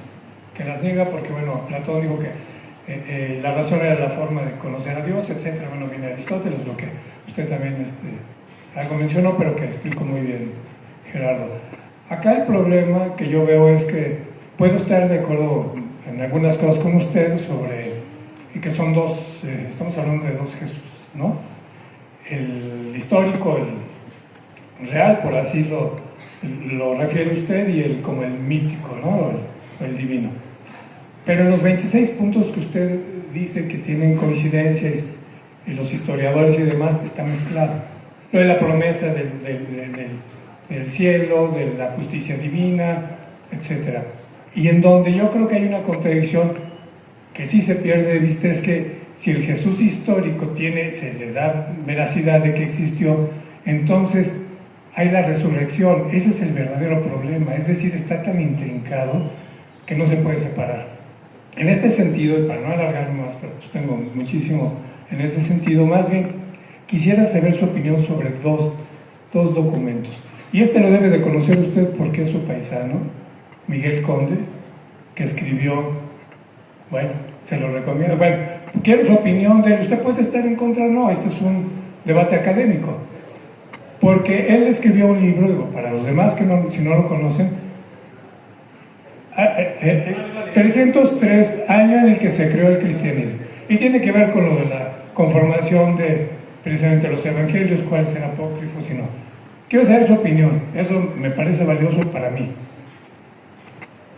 que las niega porque, bueno, Platón dijo que la razón era la forma de conocer a Dios, etc. Bueno, viene Aristóteles, lo que usted también algo mencionó, pero que explico muy bien, Gerardo. Acá el problema que yo veo es que puedo estar de acuerdo en algunas cosas con usted y que son dos, estamos hablando de dos Jesús, ¿no? El histórico, el real, por así lo refiere usted, y como el mítico, ¿no? El divino. Pero en los 26 puntos que usted dice que tienen coincidencias, y los historiadores y demás, está mezclado. Lo de la promesa del cielo, de la justicia divina, etc. Y en donde yo creo que hay una contradicción que sí se pierde de vista, es que si el Jesús histórico se le da veracidad de que existió, entonces hay la resurrección. Ese es el verdadero problema, es decir, está tan intrincado que no se puede separar. En este sentido, y para no alargarme más, pero pues tengo muchísimo en ese sentido, más bien quisiera saber su opinión sobre dos documentos. Y lo debe de conocer usted porque es su paisano, Miguel Conde, que escribió, bueno, se lo recomiendo. Bueno, quiero su opinión de él. Usted puede estar en contra o no, este es un debate académico. Porque él escribió un libro, digo, para los demás que si no lo conocen, 303 años en el que se creó el cristianismo. Y tiene que ver con lo de la conformación de precisamente los evangelios, cuáles eran apócrifos y no. Quiero saber su opinión, eso me parece valioso para mí.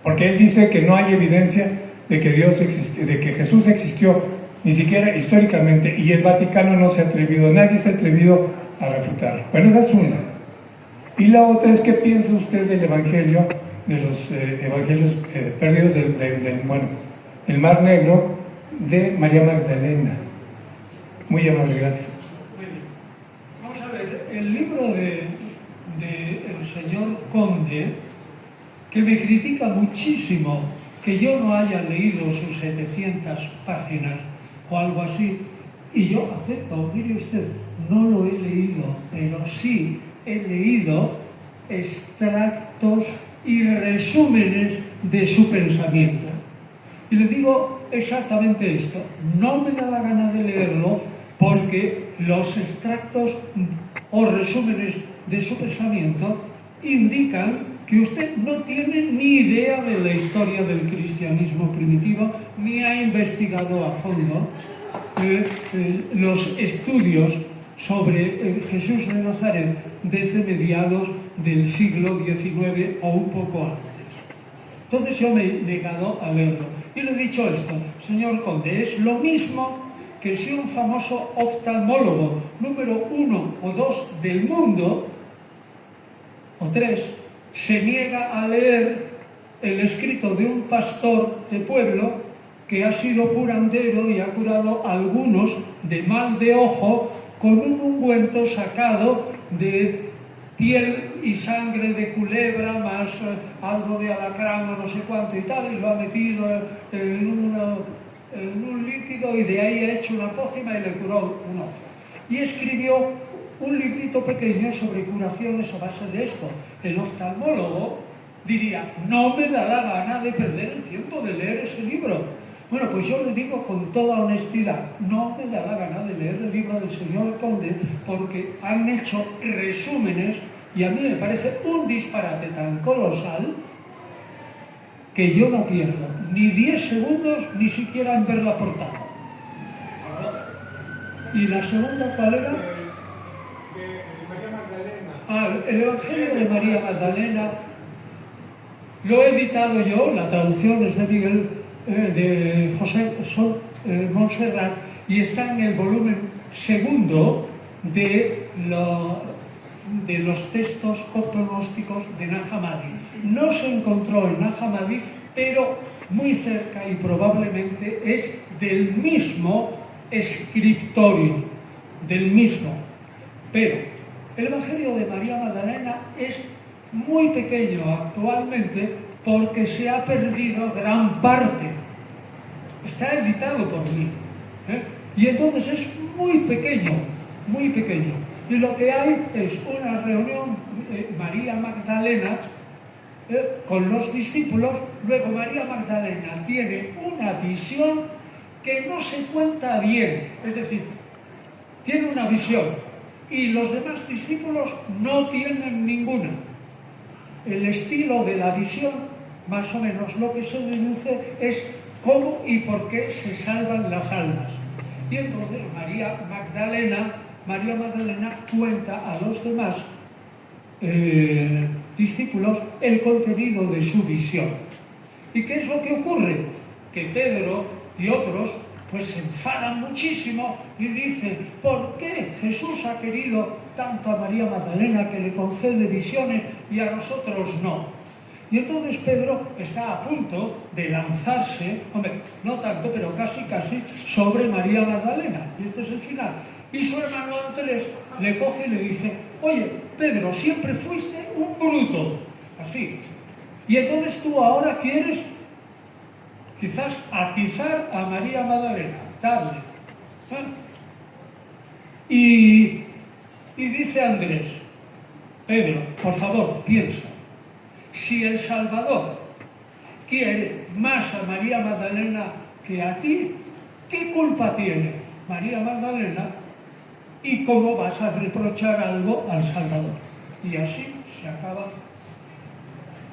Porque él dice que no hay evidencia de que de que Jesús existió, ni siquiera históricamente, y el Vaticano no se ha atrevido, nadie se ha atrevido a refutarlo. Bueno, esa es una. Y la otra es, ¿qué piensa usted del Evangelio, de los Evangelios perdidos del Mar Negro, de María Magdalena? Muy amable, gracias. Vamos a ver, el libro del señor Conde, que me critica muchísimo que yo no haya leído sus 700 páginas o algo así, y yo acepto, mire usted, no lo he leído, pero sí he leído extractos y resúmenes de su pensamiento. Y le digo exactamente esto, no me da la gana de leerlo porque los extractos o resúmenes de su pensamiento indican que usted no tiene ni idea de la historia del cristianismo primitivo, ni ha investigado a fondo los estudios sobre Jesús de Nazaret desde mediados del siglo XIX o un poco antes. Entonces yo me he negado a leerlo. Y le he dicho esto, señor Conde, es lo mismo que si un famoso oftalmólogo número 1 o 2 del mundo, o 3, se niega a leer el escrito de un pastor de pueblo que ha sido curandero y ha curado a algunos de mal de ojo con un ungüento sacado de piel y sangre de culebra más algo de alacrán o no sé cuánto y tal, y lo ha metido en un líquido y de ahí ha hecho una pócima y le curó un ojo. Y escribió un librito pequeño sobre curaciones a base de esto. El oftalmólogo diría, no me da la gana de perder el tiempo de leer ese libro. Bueno, pues yo le digo con toda honestidad, no me da la gana de leer el libro del señor Conde porque han hecho resúmenes y a mí me parece un disparate tan colosal que yo no pierdo ni 10 segundos ni siquiera en ver la portada. ¿Y la segunda cuál era? María Magdalena. Ah, el Evangelio de María Magdalena lo he editado yo, la traducción es de Miguel, de José Montserrat, y está en el volumen segundo de los textos copronósticos de Nag Hammadi. No se encontró en Nag Hammadi, pero muy cerca y probablemente es del mismo escritorio, del mismo. Pero el Evangelio de María Magdalena es muy pequeño actualmente porque se ha perdido gran parte. Está editado por mí. Y entonces es muy pequeño, muy pequeño. Y lo que hay es una reunión, María Magdalena, con los discípulos. Luego María Magdalena tiene una visión que no se cuenta bien. Es decir, tiene una visión y los demás discípulos no tienen ninguna. El estilo de la visión, más o menos lo que se deduce es cómo y por qué se salvan las almas. Y entonces María Magdalena cuenta a los demás discípulos el contenido de su visión. ¿Y qué es lo que ocurre? Que Pedro y otros pues se enfadan muchísimo y dicen, ¿por qué Jesús ha querido tanto a María Magdalena que le concede visiones y a nosotros no? Y entonces Pedro está a punto de lanzarse, hombre, no tanto, pero casi, sobre María Magdalena. Y este es el final. Y su hermano Andrés le coge y le dice, oye, Pedro, siempre fuiste un bruto. Así. Y entonces tú ahora quieres quizás atizar a María Magdalena. Tarde. Y dice Andrés, Pedro, por favor, piensa. Si el Salvador quiere más a María Magdalena que a ti, ¿qué culpa tiene María Magdalena? ¿Y cómo vas a reprochar algo al Salvador? Y así se acaba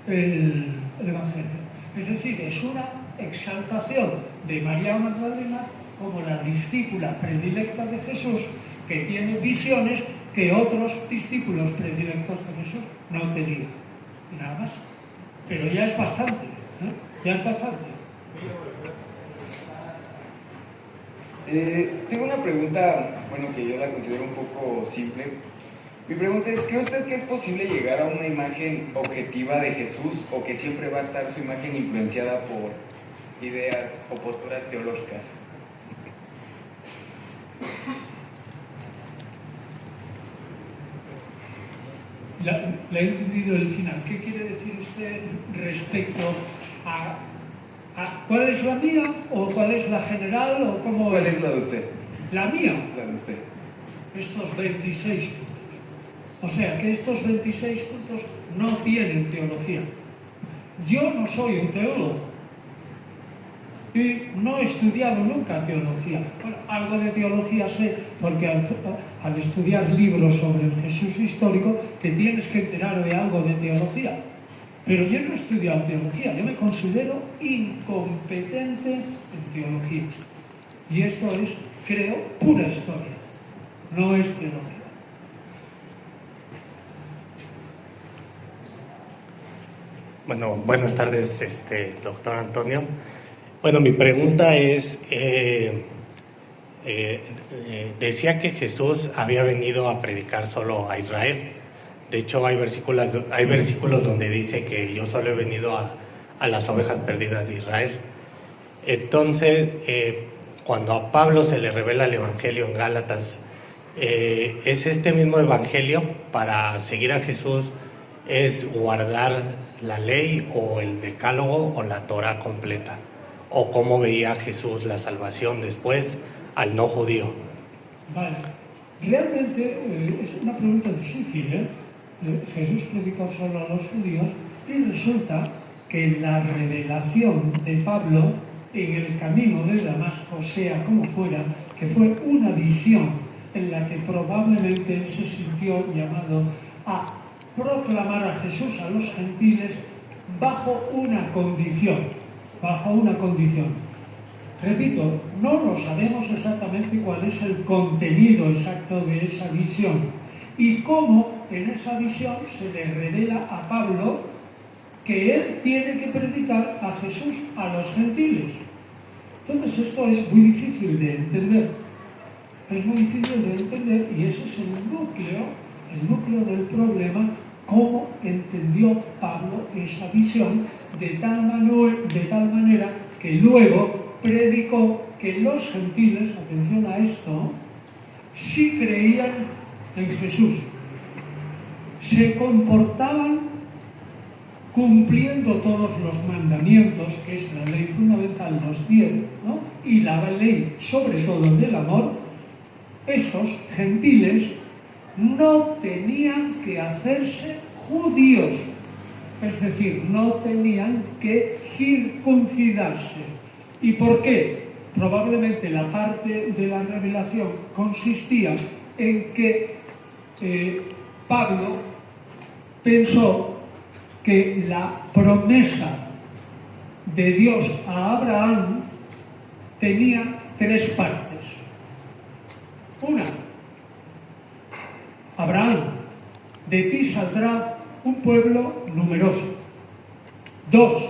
el Evangelio. Es decir, es una exaltación de María Magdalena como la discípula predilecta de Jesús, que tiene visiones que otros discípulos predilectos de Jesús no tenían. Nada más. Pero ya es bastante, ¿no? Ya es bastante. Tengo una pregunta, bueno, que yo la considero un poco simple. Mi pregunta es, ¿cree usted que es posible llegar a una imagen objetiva de Jesús o que siempre va a estar su imagen influenciada por ideas o posturas teológicas? Le he entendido el final. ¿Qué quiere decir usted respecto a cuál es la mía o cuál es la general o cómo? ¿Cuál es la de usted? La mía. La de usted. Estos 26 puntos. O sea que estos 26 puntos no tienen teología. Yo no soy un teólogo y no he estudiado nunca teología. Bueno, algo de teología sé porque al estudiar libros sobre el Jesús histórico te tienes que enterar de algo de teología. Pero yo no he estudiado teología, yo me considero incompetente en teología. Y esto es, creo, pura historia, no es teología. Bueno, buenas tardes, doctor Antonio. Bueno, mi pregunta es, decía que Jesús había venido a predicar solo a Israel. De hecho, hay versículos donde dice que yo solo he venido a las ovejas perdidas de Israel. Entonces, cuando a Pablo se le revela el Evangelio en Gálatas, ¿es este mismo Evangelio para seguir a Jesús? ¿Es guardar la ley o el decálogo o la Torá completa? ¿O cómo veía Jesús la salvación después al no judío? Vale, realmente es una pregunta difícil, ¿eh? Jesús predicó solo a los judíos Y resulta que la revelación de Pablo en el camino de Damasco, sea como fuera, que fue una visión en la que probablemente él se sintió llamado a proclamar a Jesús a los gentiles bajo una condición. Repito, no lo sabemos exactamente cuál es el contenido exacto de esa visión y cómo en esa visión se le revela a Pablo que él tiene que predicar a Jesús a los gentiles. Entonces esto es muy difícil de entender. Es muy difícil de entender y ese es el núcleo del problema, cómo entendió Pablo esa visión de tal manera que luego predicó que los gentiles, atención a esto, sí creían en Jesús, se comportaban cumpliendo todos los mandamientos, que es la ley fundamental, los 10, ¿no? Y la ley, sobre todo del amor. Esos gentiles no tenían que hacerse judíos, es decir, no tenían que circuncidarse. ¿Y por qué? Probablemente la parte de la revelación consistía en que Pablo pensó que la promesa de Dios a Abraham tenía 3 partes. Una, Abraham, de ti saldrá un pueblo numeroso. 2,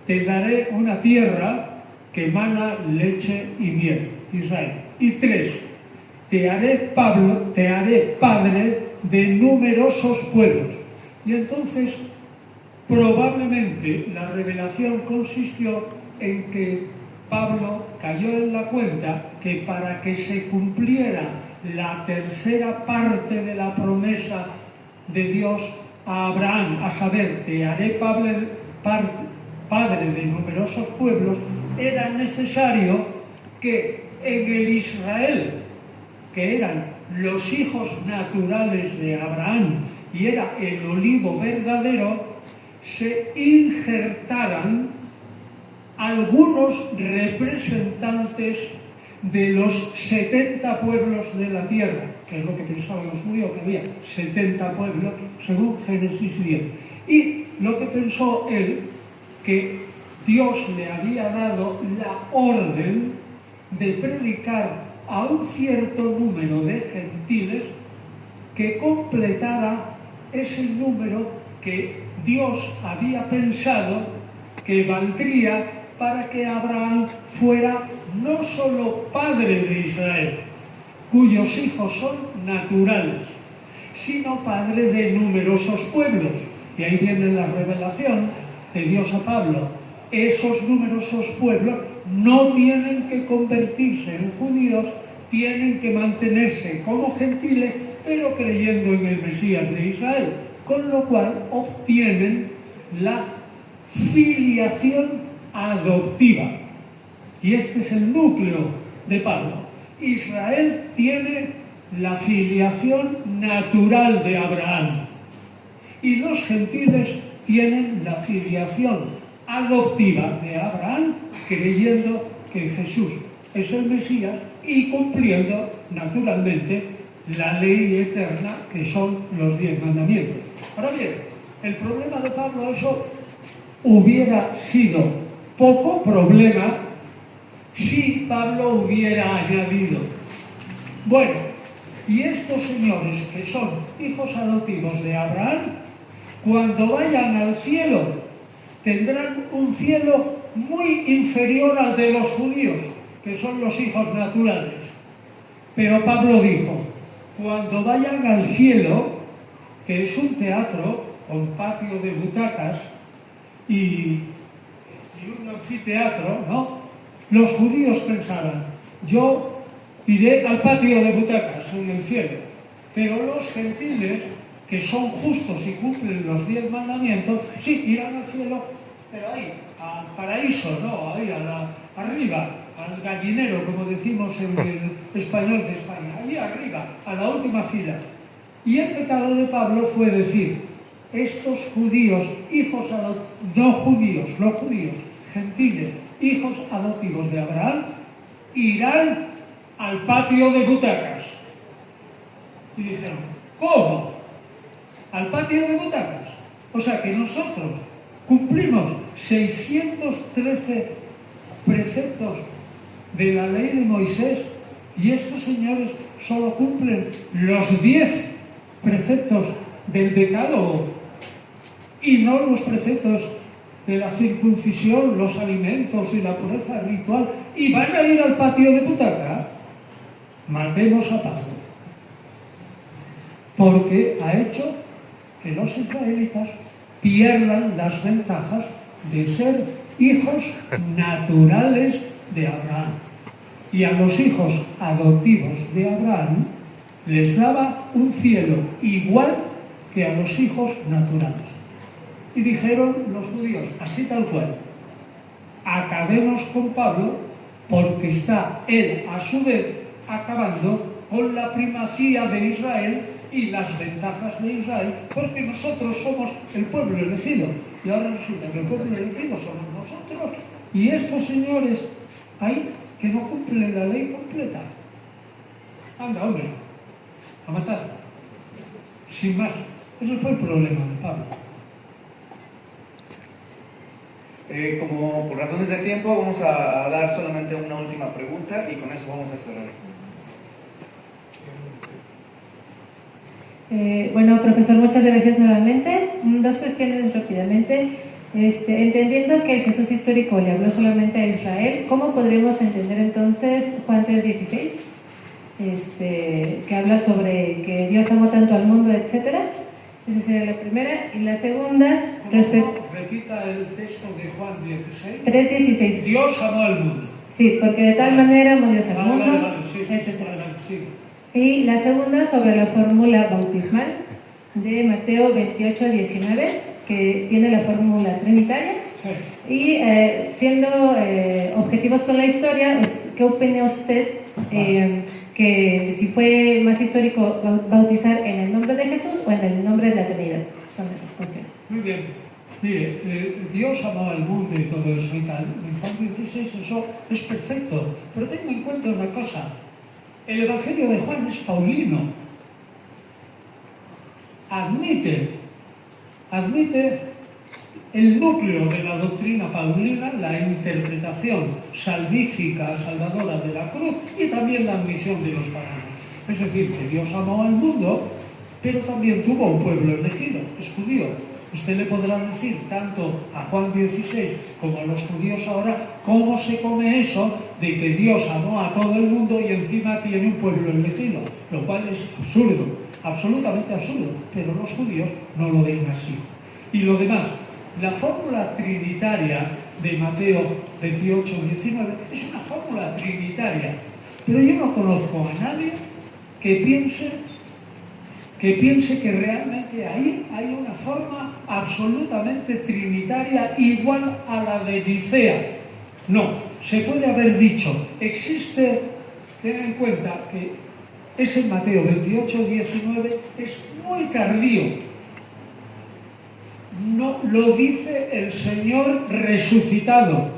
te daré una tierra que emana leche y miel, Israel. Y 3, te haré padre de numerosos pueblos. Y entonces, probablemente la revelación consistió en que Pablo cayó en la cuenta que para que se cumpliera la tercera parte de la promesa de Dios a Abraham, a saber, te haré padre de numerosos pueblos, era necesario que en el Israel, que eran los hijos naturales de Abraham y era el olivo verdadero, se injertaran algunos representantes de los 70 pueblos de la tierra, que es lo que pensaban los judíos, que había 70 pueblos, según Génesis 10. Y lo que pensó él, que Dios le había dado la orden de predicar a un cierto número de gentiles que completara ese número que Dios había pensado que valdría para que Abraham fuera no solo padre de Israel, cuyos hijos son naturales, sino padre de numerosos pueblos. Y ahí viene la revelación de Dios a Pablo. Esos numerosos pueblos no tienen que convertirse en judíos, tienen que mantenerse como gentiles, pero creyendo en el Mesías de Israel, con lo cual obtienen la filiación adoptiva. Y este es el núcleo de Pablo. Israel tiene la filiación natural de Abraham y los gentiles tienen la filiación adoptiva de Abraham, creyendo que Jesús es el Mesías y cumpliendo naturalmente la ley eterna, que son los 10 mandamientos. Ahora bien, el problema de Pablo, eso hubiera sido poco problema si Pablo hubiera añadido: bueno, y estos señores que son hijos adoptivos de Abraham, cuando vayan al cielo, tendrán un cielo muy inferior al de los judíos, que son los hijos naturales. Pero Pablo dijo: cuando vayan al cielo, que es un teatro con patio de butacas y un anfiteatro, ¿no? Los judíos pensaban: yo iré al patio de butacas en el cielo. Pero los gentiles, que son justos y cumplen los 10 mandamientos, sí, irán al cielo, pero ahí, al paraíso, ¿no? Ahí, arriba, al gallinero, como decimos en el español de España, ahí arriba, a la última fila. Y el pecado de Pablo fue decir: estos judíos, hijos no judíos, gentiles, hijos adoptivos de Abraham, irán al patio de butacas. Y dijeron, ¿cómo? ¿Al patio de butacas? O sea que nosotros cumplimos 613 preceptos de la ley de Moisés y estos señores solo cumplen los 10 preceptos del decálogo y no los preceptos de la circuncisión, los alimentos y la pureza ritual, y van a ir al patio de butaca. Matemos a Pablo, porque ha hecho que los israelitas pierdan las ventajas de ser hijos naturales de Abraham. Y a los hijos adoptivos de Abraham les daba un cielo igual que a los hijos naturales. Y dijeron los judíos, así tal cual, acabemos con Pablo, porque está él a su vez acabando con la primacía de Israel y las ventajas de Israel, porque nosotros somos el pueblo elegido. Y ahora resulta que el pueblo elegido somos nosotros y estos señores ahí que no cumplen la ley completa. Anda, hombre, a matar. Sin más. Ese fue el problema de Pablo. Como por razones de tiempo vamos a dar solamente una última pregunta y con eso vamos a cerrar. Bueno, profesor, muchas gracias nuevamente. Dos cuestiones rápidamente. Entendiendo que el Jesús histórico le habló solamente a Israel, ¿cómo podríamos entender entonces Juan 3:16? Que habla sobre que Dios amó tanto al mundo, etcétera. Esa sería la primera. Y la segunda, repita el texto de Juan 16. 3:16. Dios amó al mundo. Sí, porque de tal manera amó Dios al mundo, sí, etcétera. Sí. Y la segunda sobre la fórmula bautismal de Mateo 28:19, que tiene la fórmula trinitaria. Sí. Y siendo objetivos con la historia, pues, ¿qué opina usted que si fue más histórico bautizar en el nombre de Jesús o en el nombre de la Trinidad? Son esas cuestiones. Muy bien. Mire, Dios amó al mundo y todo eso y tal. En Juan 16 eso es perfecto. Pero tenga en cuenta una cosa. El Evangelio de Juan es paulino. Admite el núcleo de la doctrina paulina, la interpretación salvífica, salvadora de la cruz y también la admisión de los paganos. Es decir, que Dios amó al mundo, pero también tuvo un pueblo elegido, es judío. Usted le podrá decir tanto a Juan 16 como a los judíos ahora cómo se come eso de que Dios amó a todo el mundo y encima tiene un pueblo elegido, lo cual es absurdo, absolutamente absurdo, pero los judíos no lo ven así. Y lo demás, la fórmula trinitaria de Mateo 28-19 es una fórmula trinitaria, pero yo no conozco a nadie que piense que realmente ahí hay una forma absolutamente trinitaria igual a la de Nicea. No, se puede haber dicho, existe, ten en cuenta que ese Mateo 28-19 es muy tardío. No lo dice el Señor resucitado,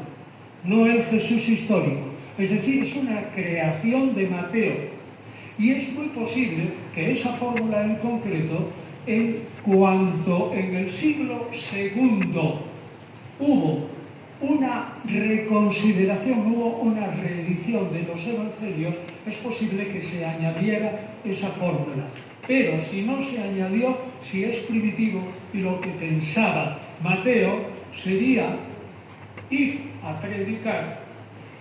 no el Jesús histórico. Es decir, es una creación de Mateo. Y es muy posible que esa fórmula en concreto, en cuanto en el siglo II hubo una reconsideración, hubo una reedición de los evangelios, es posible que se añadiera esa fórmula. Pero si no se añadió, si es primitivo, y lo que pensaba Mateo sería ir a predicar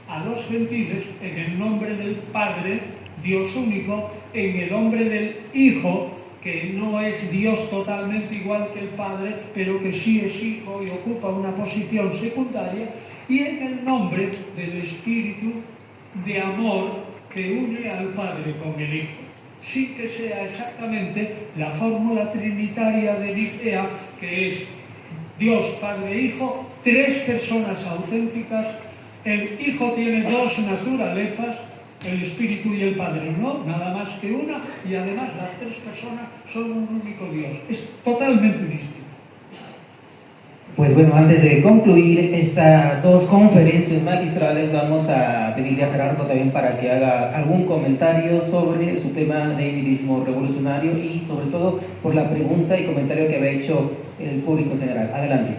a los gentiles en el nombre del Padre, Dios único, en el nombre del Hijo, que no es Dios totalmente igual que el Padre, pero que sí es Hijo y ocupa una posición secundaria, y en el nombre del Espíritu de amor que une al Padre con el Hijo, sin que sea exactamente la fórmula trinitaria de Nicea, que es Dios, Padre e Hijo, tres personas auténticas. El Hijo tiene dos naturalezas, el Espíritu y el Padre no, nada más que una, y además las tres personas son un único Dios. Es totalmente distinto. Pues bueno, antes de concluir estas dos conferencias magistrales, vamos a pedirle a Gerardo también para que haga algún comentario sobre su tema de nihilismo revolucionario y sobre todo por la pregunta y comentario que había hecho el público en general. Adelante.